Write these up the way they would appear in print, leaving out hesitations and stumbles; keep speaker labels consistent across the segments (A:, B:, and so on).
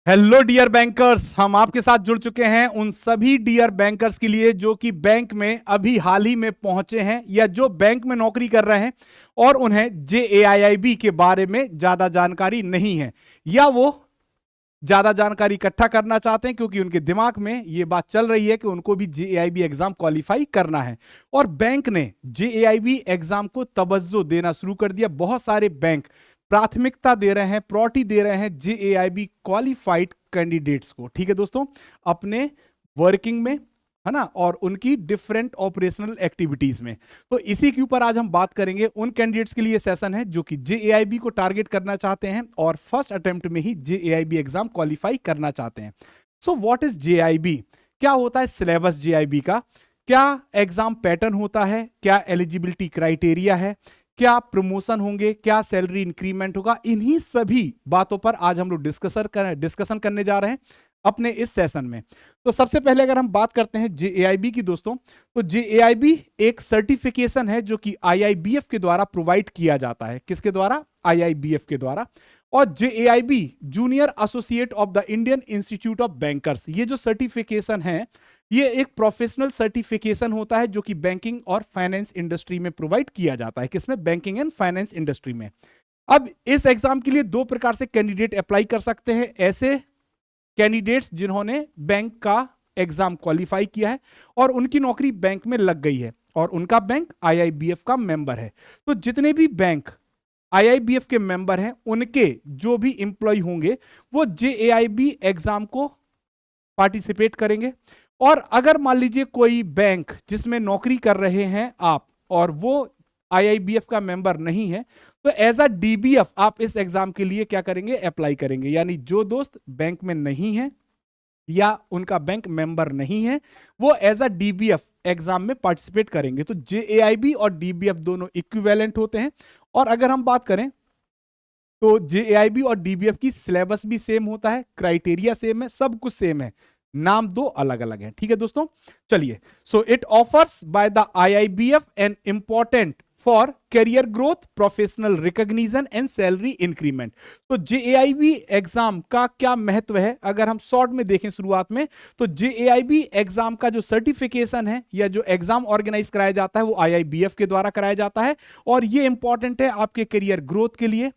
A: Hello dear bankers, हम आपके साथ जुड़ चुके हैं उन सभी डियर बैंकर्स के लिए जो कि बैंक में अभी हाल ही में पहुंचे हैं या जो बैंक में नौकरी कर रहे हैं और उन्हें जेएआईआईबी के बारे में ज्यादा जानकारी नहीं है, या वो ज्यादा जानकारी इकट्ठा करना चाहते हैं क्योंकि उनके दिमाग में ये बात चल रही है कि उनको भी जेएआईबी एग्जाम क्वालिफाई करना है। और बैंक ने जेएआईबी एग्जाम को तवज्जो देना शुरू कर दिया। बहुत सारे बैंक प्राथमिकता दे रहे हैं, प्रायोरिटी दे रहे हैं जेएआईबी क्वालिफाइड कैंडिडेट्स को। ठीक है दोस्तों, अपने वर्किंग में, है ना, और उनकी डिफरेंट ऑपरेशनल एक्टिविटीज में। तो इसी के ऊपर आज हम बात करेंगे। उन कैंडिडेट्स के लिए सेशन है जो कि जेएआईबी को टारगेट करना चाहते हैं और फर्स्ट अटेम्प्ट में ही जेएआईबी एग्जाम क्वालिफाई करना चाहते हैं। So what is JIB? क्या होता है सिलेबस जेआईबी का? क्या एग्जाम पैटर्न होता है? क्या एलिजिबिलिटी क्राइटेरिया है? क्या प्रमोशन होंगे? क्या सैलरी इंक्रीमेंट होगा? इन्हीं सभी बातों पर आज हम लोग डिस्कशन करने जा रहे हैं अपने इस सेशन में। तो सबसे पहले अगर हम बात करते हैं जेएआईबी की दोस्तों, तो जेएआईबी एक सर्टिफिकेशन है जो कि आईआईबीएफ के द्वारा प्रोवाइड किया जाता है। किसके द्वारा? आईआईबीएफ के द्वारा। और JAIIB junior associate of the Indian institute of bankers, ये जो सर्टिफिकेशन है ये एक प्रोफेशनल सर्टिफिकेशन होता है जो कि बैंकिंग और फाइनेंस इंडस्ट्री में प्रोवाइड किया जाता है। किसमें? बैंकिंग एंड फाइनेंस इंडस्ट्री में। अब इस एग्जाम के लिए दो प्रकार से कैंडिडेट अप्लाई कर सकते हैं। ऐसे कैंडिडेट्स जिन्होंने बैंक का एग्जाम क्वालिफाई किया है और उनकी नौकरी बैंक में लग गई है और उनका बैंक आईआईबीएफ का मेंबर है। तो जितने भी बैंक आईआईबीएफ के मेंबर हैं उनके जो भी इंप्लॉय होंगे वो जेएआईबी एग्जाम को पार्टिसिपेट करेंगे। और अगर मान लीजिए कोई बैंक जिसमें नौकरी कर रहे हैं आप और वो आईआईबीएफ का मेंबर नहीं है, तो एज अ डीबीएफ आप इस एग्जाम के लिए क्या करेंगे? अप्लाई करेंगे। यानी जो दोस्त बैंक में नहीं है या उनका बैंक मेंबर नहीं है वो एज अ डीबीएफ एग्जाम में पार्टिसिपेट करेंगे। तो जेएआईबी और डीबीएफ दोनों इक्विवेलेंट होते हैं। और अगर हम बात करें तो जेएआईबी और डीबीएफ की सिलेबस भी सेम होता है, क्राइटेरिया सेम है, सब कुछ सेम है, नाम दो अलग अलग है। ठीक है दोस्तों, चलिए। So it offers by the IIBF an important for career growth, professional recognition and salary increment. तो जेएआईबी एग्जाम का क्या महत्व है अगर हम शॉर्ट में देखें शुरुआत में, तो जेएआईबी एग्जाम का जो सर्टिफिकेशन है या जो एग्जाम ऑर्गेनाइज कराया जाता है वो आईआईबीएफ के द्वारा कराया जाता है और ये इंपॉर्टेंट है आपके करियर ग्रोथ के लिए,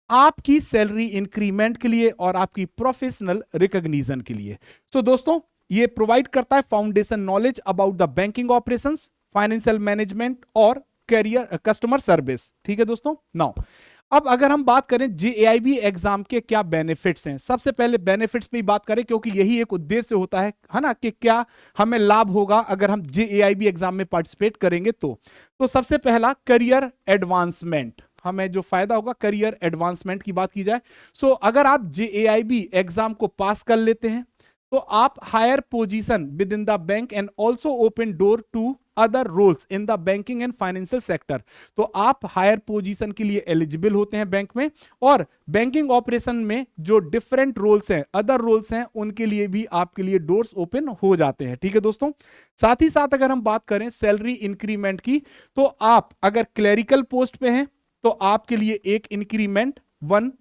A: आपकी सैलरी इंक्रीमेंट के लिए और आपकी प्रोफेशनल रिकॉग्निशन के लिए। तो दोस्तों ये प्रोवाइड करता है foundation knowledge about the banking operations, financial management और करियर कस्टमर सर्विस। ठीक है दोस्तों। नाउ अब अगर हम बात करें जेएआईबी एग्जाम के क्या बेनिफिट्स हैं, सबसे पहले बेनिफिट्स पे ही बात करें क्योंकि यही एक उद्देश्य होता है ना, कि क्या हमें लाभ होगा अगर हम जेएआईबी एग्जाम में पार्टिसिपेट करेंगे। तो सबसे पहला करियर एडवांसमेंट, हमें जो फायदा होगा करियर एडवांसमेंट की बात की जाए। सो अगर आप जेएआईबी एग्जाम को पास कर लेते हैं तो आप higher position within the bank and also open door to other roles in the banking and financial sector. तो आप हायर पोजीशन के लिए एलिजिबल होते हैं बैंक में और बैंकिंग ऑपरेशन में जो डिफरेंट रोल्स हैं, अदर रोल्स हैं, उनके लिए भी आपके लिए डोर्स ओपन हो जाते हैं। ठीक है दोस्तों। साथ ही साथ अगर हम बात करें सैलरी इंक्रीमेंट की, तो आप अगर क्लरिकल पोस्ट पे हैं तो आपके लिए एक इंक्रीमेंट, वन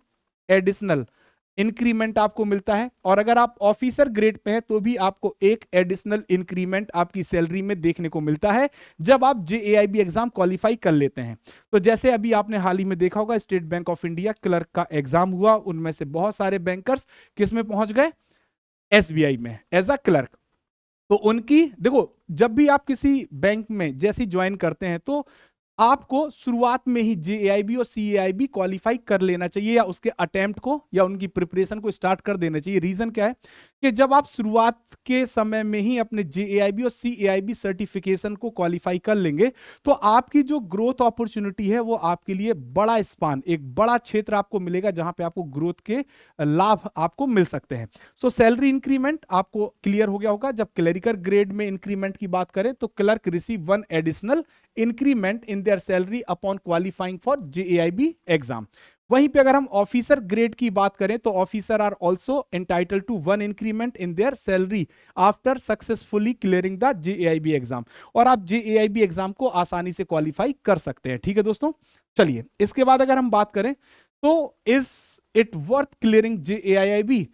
A: एडिशनल इंक्रीमेंट आपको मिलता है और अगर आप ऑफिसर ग्रेड पे हैं तो भी आपको एक एडिशनल इंक्रीमेंट आपकी सैलरी में देखने को मिलता है जब आप जेएआईबी एग्जाम क्वालिफाई कर लेते हैं। तो जैसे अभी आपने हाल ही में देखा होगा state bank of India clerk का एग्जाम हुआ, उनमें से बहुत सारे बैंकर्स किस में पहुंच गए? एसबीआई में एज अ क्लर्क। तो उनकी देखो, जब भी आप किसी बैंक में जैसी ज्वाइन करते हैं तो आपको शुरुआत में ही जेएआईबी और सीएआईबी क्वालिफाई कर लेना चाहिए या उसके अटेम्प्ट को या उनकी प्रिपरेशन को स्टार्ट कर देना चाहिए। रीजन क्या है कि जब आप शुरुआत के समय में ही अपने जेएआईबी और सीएआईबी सर्टिफिकेशन को क्वालिफाई कर लेंगे तो आपकी जो ग्रोथ अपॉर्चुनिटी है वो आपके लिए बड़ा स्पान, एक बड़ा क्षेत्र आपको मिलेगा जहां पे आपको ग्रोथ के लाभ आपको मिल सकते हैं। सो सैलरी इंक्रीमेंट आपको क्लियर हो गया होगा। जब क्लरिकल ग्रेड में इंक्रीमेंट की बात करें तो clerk receive one additional increment in their salary upon qualifying for JAIIB exam. वहीं पे अगर हम ऑफिसर ग्रेड की बात करें तो officer are also entitle to one increment in their salary after successfully clearing the JAIIB exam. और आप जेएआईबी एग्जाम को आसानी से क्वालिफाई कर सकते हैं। ठीक है दोस्तों। चलिए इसके बाद अगर हम बात करें तो इज इट वर्थ क्लियरिंग जेएआईबी?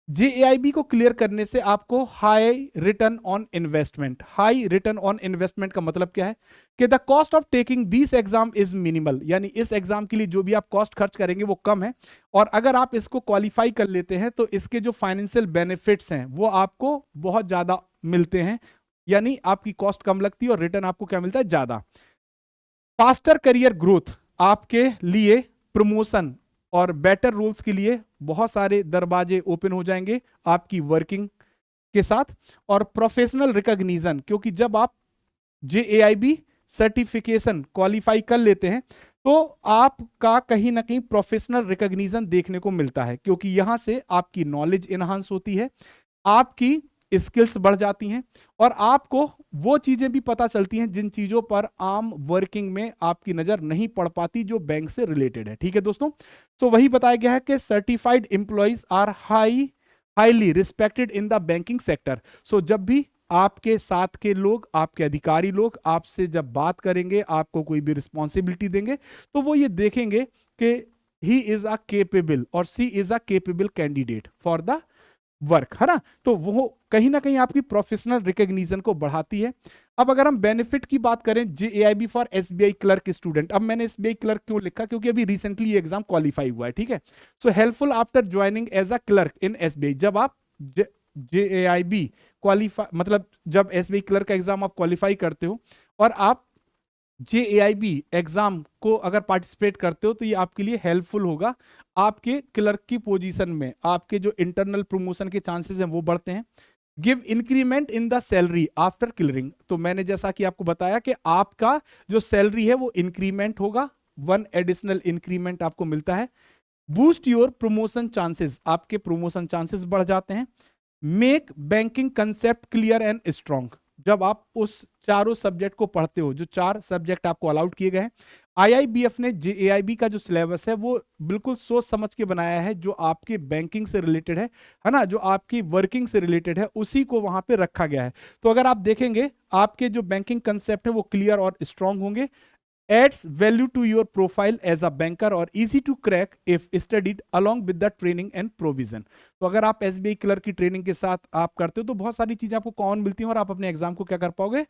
A: जेएआईबी को क्लियर करने से आपको high return on investment, high return on investment का मतलब क्या है कि the cost of taking this exam is minimal, यानी इस एग्जाम के लिए जो भी आप कॉस्ट खर्च करेंगे वो कम है, और अगर आप इसको क्वालिफाई कर लेते हैं तो इसके जो फाइनेंशियल बेनिफिट्स हैं वो आपको बहुत ज्यादा मिलते हैं, यानी आपकी कॉस्ट कम लगती है और रिटर्न आपको क्या मिलता है, ज्यादा। फास्टर करियर ग्रोथ, आपके लिए प्रमोशन और बेटर रोल्स के लिए बहुत सारे दरवाजे ओपन हो जाएंगे आपकी वर्किंग के साथ। और प्रोफेशनल रिकॉग्निशन, क्योंकि जब आप जेएआईबी सर्टिफिकेशन क्वालिफाई कर लेते हैं तो आपका कहीं ना कहीं प्रोफेशनल रिकॉग्निशन देखने को मिलता है, क्योंकि यहां से आपकी नॉलेज इनहांस होती है, आपकी स्किल्स बढ़ जाती हैं, और आपको वो चीजें भी पता चलती हैं जिन चीजों पर आम वर्किंग में आपकी नजर नहीं पड़ पाती, जो बैंक से रिलेटेड है। ठीक है दोस्तों, तो वही बताया गया है कि certified employees are highly respected in the banking sector. So जब भी आपके साथ के लोग, आपके अधिकारी लोग आपसे जब बात करेंगे, आपको कोई भी रिस्पॉन्सिबिलिटी देंगे, तो वो ये देखेंगे कि ही इज अ केपेबल और she is a capable candidate for the work, है ना। तो वो कहीं ना कहीं आपकी प्रोफेशनल रिकॉग्निशन को बढ़ाती है। अब अगर हम बेनिफिट की बात करें, जेएआईबी फॉर एसबीआई क्लर्क स्टूडेंट, अब मैंने एसबीआई क्लर्क क्यों लिखा, क्योंकि अभी रिसेंटली ये एग्जाम क्वालिफाई हुआ है। ठीक है, so helpful after joining as a clerk in SBI, जब आप जेएआईबी क्वालिफाई, मतलब जब एसबीआई क्लर्क का एग्जाम आप क्वालिफाई करते हो और आप जेएआईबी एग्जाम को अगर पार्टिसिपेट करते हो, तो ये आपके लिए हेल्पफुल होगा। आपके क्लर्क की पोजीशन में आपके जो इंटरनल प्रमोशन के चांसेस हैं वो बढ़ते हैं। Give increment in the salary after clearing, तो मैंने जैसा कि आपको बताया कि आपका जो सैलरी है वो इंक्रीमेंट होगा, 1 एडिशनल इंक्रीमेंट आपको मिलता है। बूस्ट योर प्रमोशन चांसेस, आपके प्रमोशन चांसेस बढ़ जाते हैं। Make banking concept clear and strong, जब आप उस चारों सब्जेक्ट को पढ़ते हो, जो 4 सब्जेक्ट आपको अलाउड किए गए हैं, आईआईबीएफ ने जेएआईबी का जो सिलेबस है वो बिल्कुल सोच समझ के बनाया है, जो आपके बैंकिंग से रिलेटेड है ना, जो आपकी वर्किंग से रिलेटेड है, उसी को वहां पे रखा गया है। तो अगर आप देखेंगे आपके जो बैंकिंग कंसेप्ट है वो क्लियर और स्ट्रांग होंगे। adds value to your profile as a banker or easy to crack if studied along with the training and provision। तो अगर आप एसबीआई क्लर्क की ट्रेनिंग के साथ आप करते हो तो बहुत सारी चीजें आपको कॉमन मिलती हैं और आप अपने एग्जाम को क्या कर पाओगे,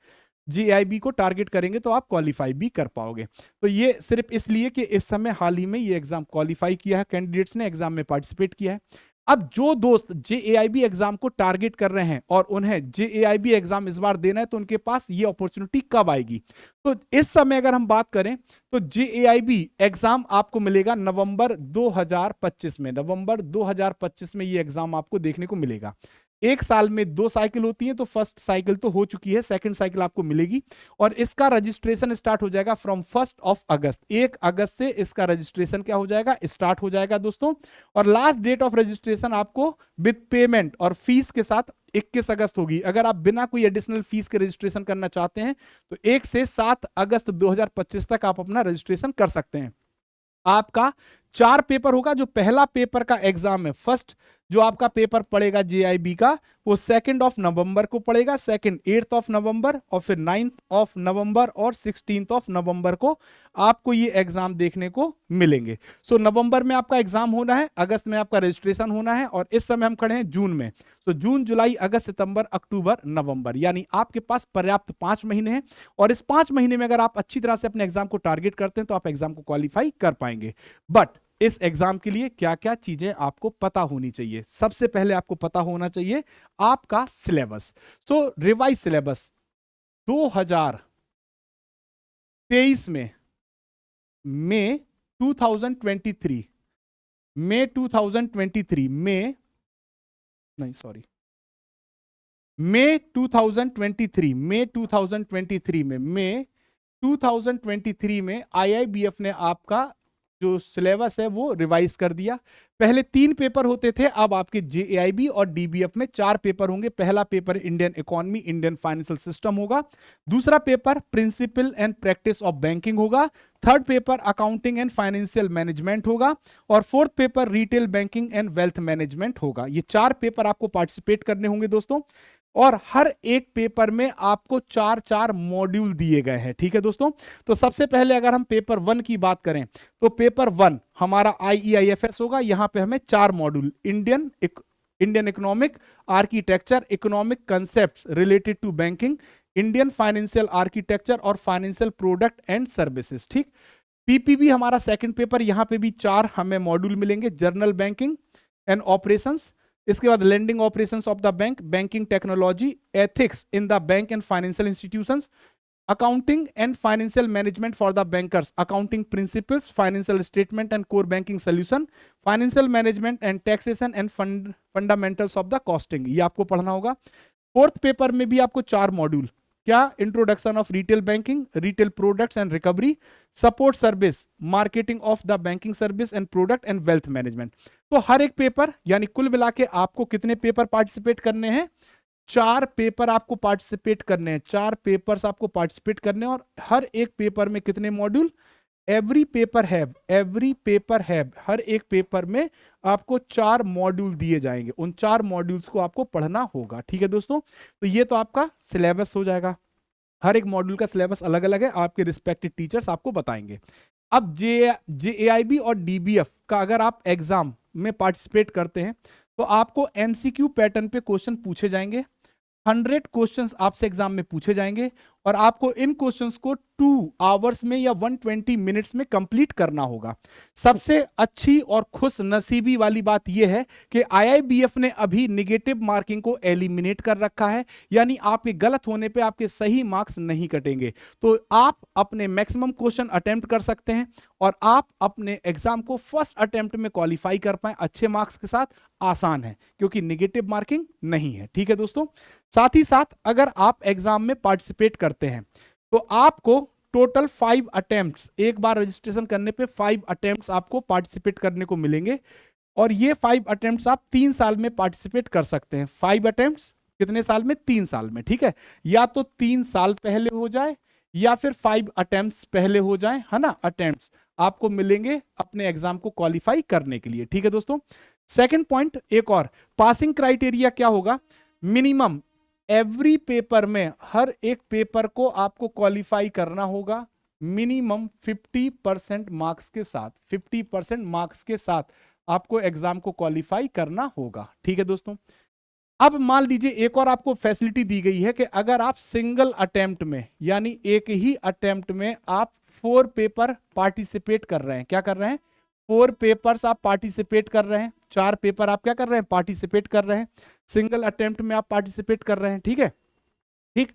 A: जीआईबी को टारगेट करेंगे तो आप क्वालिफाई भी कर पाओगे। तो ये सिर्फ इसलिए कि इस समय हाल ही में ये एग्जाम क्वालिफाई किया है, कैंडिडेट्स ने एग्जाम में पार्टिसिपेट किया है। अब जो दोस्त जेएआईबी एग्जाम को टारगेट कर रहे हैं और उन्हें जेएआईबी एग्जाम इस बार देना है, तो उनके पास ये अपॉर्चुनिटी कब आएगी, तो इस समय अगर हम बात करें तो जेएआईबी एग्जाम आपको मिलेगा नवंबर 2025 में, नवंबर 2025 में ये एग्जाम आपको देखने को मिलेगा। एक साल में 2 साइकिल होती है, तो फर्स्ट साइकिल तो हो चुकी है, सेकंड साइकिल आपको मिलेगी, और इसका रजिस्ट्रेशन स्टार्ट हो जाएगा फ्रॉम 1 अगस्त, 1 अगस्त से इसका रजिस्ट्रेशन क्या हो जाएगा, स्टार्ट हो जाएगा दोस्तों। और लास्ट डेट ऑफ रजिस्ट्रेशन आपको विद पेमेंट और फीस के साथ 21 अगस्त होगी। अगर आप बिना कोई एडिशनल फीस के रजिस्ट्रेशन करना चाहते हैं तो 1 से 7 अगस्त 2025 तक आप अपना रजिस्ट्रेशन कर सकते हैं। आपका 4 पेपर होगा, जो पहला पेपर का एग्जाम है, फर्स्ट जो आपका पेपर पड़ेगा जेआईबी का, वो 2 नवंबर को पड़ेगा, सेकंड 8 नवंबर, और फिर 9 नवंबर और 16 नवंबर को आपको ये एग्जाम देखने को मिलेंगे। सो नवंबर में आपका एग्जाम होना है, अगस्त में आपका रजिस्ट्रेशन होना है, और इस समय हम खड़े हैं जून में। तो जून, जुलाई, अगस्त, सितंबर, अक्टूबर, नवंबर, यानी आपके पास पर्याप्त 5 महीने हैं, और इस 5 महीने में अगर आप अच्छी तरह से अपने एग्जाम को टारगेट करते हैं तो आप एग्जाम को क्वालिफाई कर पाएंगे। बट इस एग्जाम के लिए क्या क्या चीजें आपको पता होनी चाहिए, सबसे पहले आपको पता होना चाहिए आपका सिलेबस। सो रिवाइज सिलेबस 2023 में, मई 2023 में, नहीं सॉरी, मई 2023 में आईआईबीएफ ने आपका जो सिलेबस है वो रिवाइज कर दिया। पहले 3 पेपर होते थे, अब आपके जेएआईबी और डीबीएफ में 4 पेपर होंगे। पहला paper Indian economy, Indian financial system होगा, दूसरा paper principal and practice of banking होगा, third paper accounting and financial management होगा, और fourth paper retail banking and wealth management होगा। ये 4 पेपर आपको पार्टिसिपेट करने होंगे दोस्तों, और हर एक पेपर में आपको 4-4 मॉड्यूल दिए गए हैं। ठीक है दोस्तों, तो सबसे पहले अगर हम पेपर 1 की बात करें तो पेपर 1 हमारा आईईआईएफएस होगा। यहां पे हमें 4 module, Indian Indian economic architecture, economic concepts related to banking, Indian financial architecture और फाइनेंशियल प्रोडक्ट एंड सर्विसेज। ठीक, पीपीबी हमारा सेकंड पेपर, यहां पे भी 4 हमें मॉड्यूल मिलेंगे, जर्नल बैंकिंग एंड ऑपरेशंस, इसके बाद lending operations of the bank, banking technology, ethics in the bank and financial institutions, accounting and financial management for the bankers, accounting principles, financial statement and core banking solution, financial management and taxation and fundamentals of the costing, ये आपको पढ़ना होगा। Fourth paper में भी आपको 4 module, क्या, introduction of retail banking, retail products and recovery, support service, marketing of the banking service and product and wealth management. तो हर एक पेपर, यानी कुल मिला के आपको कितने पेपर पार्टिसिपेट करने हैं, 4 पेपर आपको पार्टिसिपेट करने हैं, 4 पेपर्स आपको पार्टिसिपेट करने हैं। और हर एक पेपर में कितने मॉड्यूल, एवरी पेपर हैव, हर एक पेपर में आपको 4 मॉड्यूल दिए जाएंगे, उन 4 मॉड्यूल्स को आपको पढ़ना होगा। ठीक है दोस्तों, तो ये तो आपका सिलेबस हो जाएगा। हर एक मॉड्यूल का सिलेबस अलग अलग है, आपके रिस्पेक्टिव टीचर्स आपको बताएंगे। अब जेएआईबी और डीबीएफ का अगर आप एग्जाम में पार्टिसिपेट करते हैं तो आपको एमसीक्यू पैटर्न पे क्वेश्चन पूछे जाएंगे, 100 क्वेश्चंस आपसे एग्जाम में पूछे जाएंगे और आपको इन क्वेश्चंस को 2 आवर्स में या 120 मिनट्स में कंप्लीट करना होगा। सबसे अच्छी और खुश नसीबी वाली बात यह है कि आईआईबीएफ ने अभी निगेटिव मार्किंग को एलिमिनेट कर रखा है, यानी आपके गलत होने पे आपके सही मार्क्स नहीं कटेंगे। तो आप अपने मैक्सिमम क्वेश्चन अटेम्प्ट कर सकते हैं और आप अपने एग्जाम को फर्स्ट अटेम्प्ट में क्वालिफाई कर पाए अच्छे मार्क्स के साथ। आसान है क्योंकि निगेटिव मार्किंग नहीं है। ठीक है दोस्तों, साथ ही साथ अगर आप एग्जाम में पार्टिसिपेट करते हैं तो आपको टोटल 5 अटेम्प्ट्स, एक बार रजिस्ट्रेशन करने पे 5 अटेम्प्ट्स आपको पार्टिसिपेट करने को मिलेंगे और ये 5 अटेम्प्ट्स आप 3 साल में पार्टिसिपेट कर सकते हैं। 5 अटेम्प्ट्स कितने साल में, 3 साल में। ठीक है, या तो 3 साल पहले हो जाए या फिर 5 अटेम्प्ट्स पहले हो जाए, है ना, अटेम्प्ट्स आपको मिलेंगे अपने एग्जाम को क्वालिफाई करने के लिए। ठीक है दोस्तों, सेकंड पॉइंट एक और, पासिंग क्राइटेरिया क्या होगा, मिनिमम एवरी पेपर में, हर एक पेपर को आपको क्वालिफाई करना होगा मिनिमम 50% मार्क्स के साथ, 50% मार्क्स के साथ आपको एग्जाम को क्वालिफाई करना होगा। ठीक है दोस्तों, अब मान लीजिए एक और आपको फैसिलिटी दी गई है कि अगर आप सिंगल अटेम्प्ट में, यानी एक ही अटेम्प्ट में आप 4 पेपर पार्टिसिपेट कर रहे हैं, क्या कर रहे हैं, 4 पेपर्स आप पार्टिसिपेट कर रहे हैं, 4 पेपर आप क्या कर रहे हैं, पार्टिसिपेट कर रहे हैं, सिंगल अटेम्प्ट में आप पार्टिसिपेट कर रहे हैं। ठीक है, ठीक,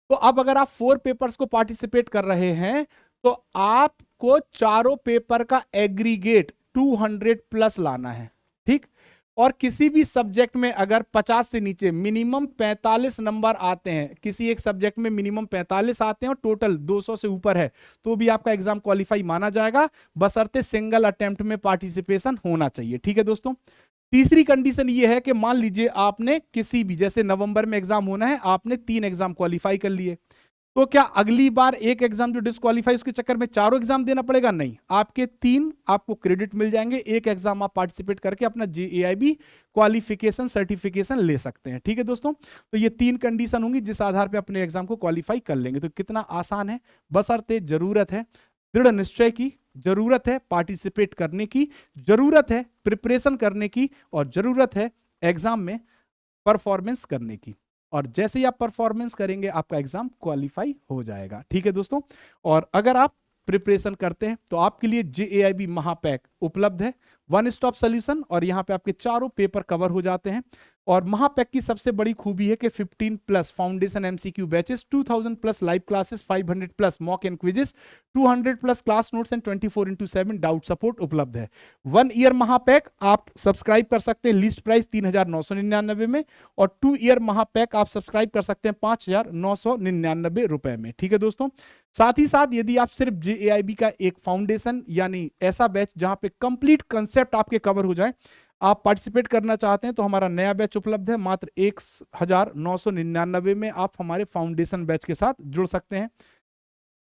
A: तो अब अगर आप 4 पेपर्स को पार्टिसिपेट कर रहे हैं तो आपको चारों पेपर का एग्रीगेट 200 प्लस लाना है। ठीक, और किसी भी सब्जेक्ट में अगर 50 से नीचे मिनिमम 45 नंबर आते हैं, किसी एक सब्जेक्ट में मिनिमम 45 आते हैं और टोटल 200 से ऊपर है, तो भी आपका एग्जाम क्वालिफाई माना जाएगा, बशर्ते सिंगल अटेम्प्ट में पार्टिसिपेशन होना चाहिए। ठीक है दोस्तों, तीसरी कंडीशन ये है कि मान लीजिए आपने किसी भी, जैसे नवंबर में एग्जाम होना है, आपने 3 एग्जाम क्वालिफाई कर लिए, तो क्या अगली बार एक एग्जाम जो डिस्क्वालीफाई उसके चक्कर में चारों एग्जाम देना पड़ेगा, नहीं, आपके 3 आपको क्रेडिट मिल जाएंगे, एक एग्जाम आप पार्टिसिपेट करके अपना जेएआईबी क्वालिफिकेशन सर्टिफिकेशन ले सकते हैं। ठीक है दोस्तों, तो ये 3 कंडीशन होंगी जिस आधार पे अपने एग्जाम को क्वालिफाई कर लेंगे। तो कितना आसान है, बशर्ते जरूरत है दृढ़ निश्चय की, जरूरत है पार्टिसिपेट करने की, जरूरत है प्रिपरेशन करने की और जरूरत है एग्जाम में परफॉर्मेंस करने की, और जैसे ही आप परफॉर्मेंस करेंगे आपका एग्जाम क्वालिफाई हो जाएगा। ठीक है दोस्तों, और अगर आप प्रिपरेशन करते हैं तो आपके लिए जेएआईबी महापैक उपलब्ध है, 1 स्टॉप सॉल्यूशन, और यहां पे आपके चारों पेपर कवर हो जाते हैं। और महापैक की सबसे बड़ी खूबी है कि 15 plus foundation MCQ batches, 2000 plus live classes, 500 plus mock and quizzes, 200 plus class notes and 24/7 doubt support उपलब्ध है। 1 ईयर महापैक आप सब्सक्राइब कर सकते हैं लिस्ट प्राइस 3999 में, और 2 ईयर महापैक आप सब्सक्राइब कर सकते हैं 5999 रुपए में। ठीक है दोस्तों, साथ ही साथ यदि आप सिर्फ जेएआईबी का एक फाउंडेशन, यानी ऐसा बैच जहां पे कंप्लीट कंसेप्ट आपके कवर हो जाए, आप पार्टिसिपेट करना चाहते हैं तो हमारा नया बैच उपलब्ध है, मात्र 1999 में आप हमारे फाउंडेशन बैच के साथ जुड़ सकते हैं।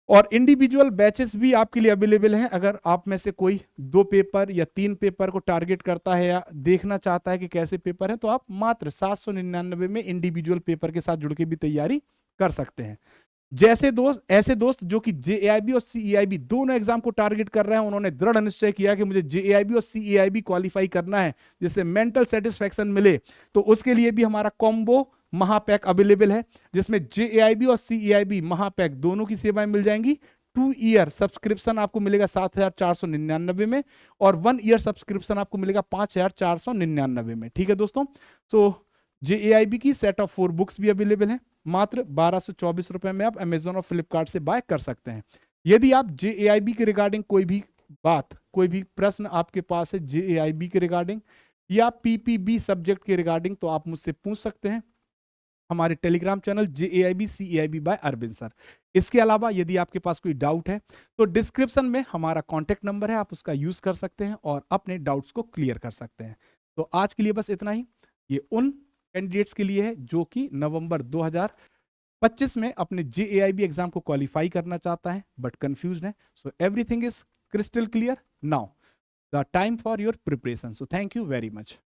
A: और इंडिविजुअल बैचेस भी आपके लिए अवेलेबल हैं। अगर आप में से कोई 2 पेपर या 3 पेपर को टारगेट करता है या देखना चाहता है कि कैसे पेपर हैं, तो आप मात्र 799 में इंडिविजुअल पेपर के साथ जुड़ के भी तैयारी कर सकते हैं। जैसे दोस्त ऐसे दोस्त जो कि जेएआईबी और सीईआईबी दोनों एग्जाम को टारगेट कर रहे हैं, उन्होंने दृढ़ निश्चय किया कि मुझे जेएआईबी और सीईआईबी क्वालिफाई करना है जिससे मेंटल सेटिस्फेक्शन मिले, तो उसके लिए भी हमारा कॉम्बो महापैक अवेलेबल है, जिसमें जेएआईबी और सीईआईबी महापैक दोनों की सेवाएं मिल जाएंगी। 2 ईयर सब्सक्रिप्शन आपको मिलेगा 7,499 में, और 1 ईयर सब्सक्रिप्शन आपको मिलेगा 5,499 में। ठीक है दोस्तों, सो जेएआईबी की सेट ऑफ 4 बुक्स भी अवेलेबल है, मात्र 1224 रुपए में आप अमेजोन और फ्लिपकार्ट से बाय कर सकते हैं। यदि आप जेएआईबी के रिगार्डिंग कोई भी बात, कोई भी प्रश्न आपके पास है जेएआईबी के रिगार्डिंग या पीपीबी सब्जेक्ट के रिगार्डिंग, तो आप मुझसे पूछ सकते हैं हमारे Telegram channel JAIIB CAIIB by Arvind sir. इसके अलावा यदि आपके पास कोई डाउट है तो डिस्क्रिप्शन में हमारा कॉन्टेक्ट नंबर है, आप उसका यूज कर सकते हैं और अपने डाउट्स को क्लियर कर सकते हैं। तो आज के लिए बस इतना ही। ये उन कैंडिडेट्स के लिए है जो कि नवंबर 2025 में अपने जेएआईबी एग्जाम को क्वालिफाई करना चाहता है बट कंफ्यूज्ड है। So everything is crystal clear now, the time for your preparation. So thank you very much.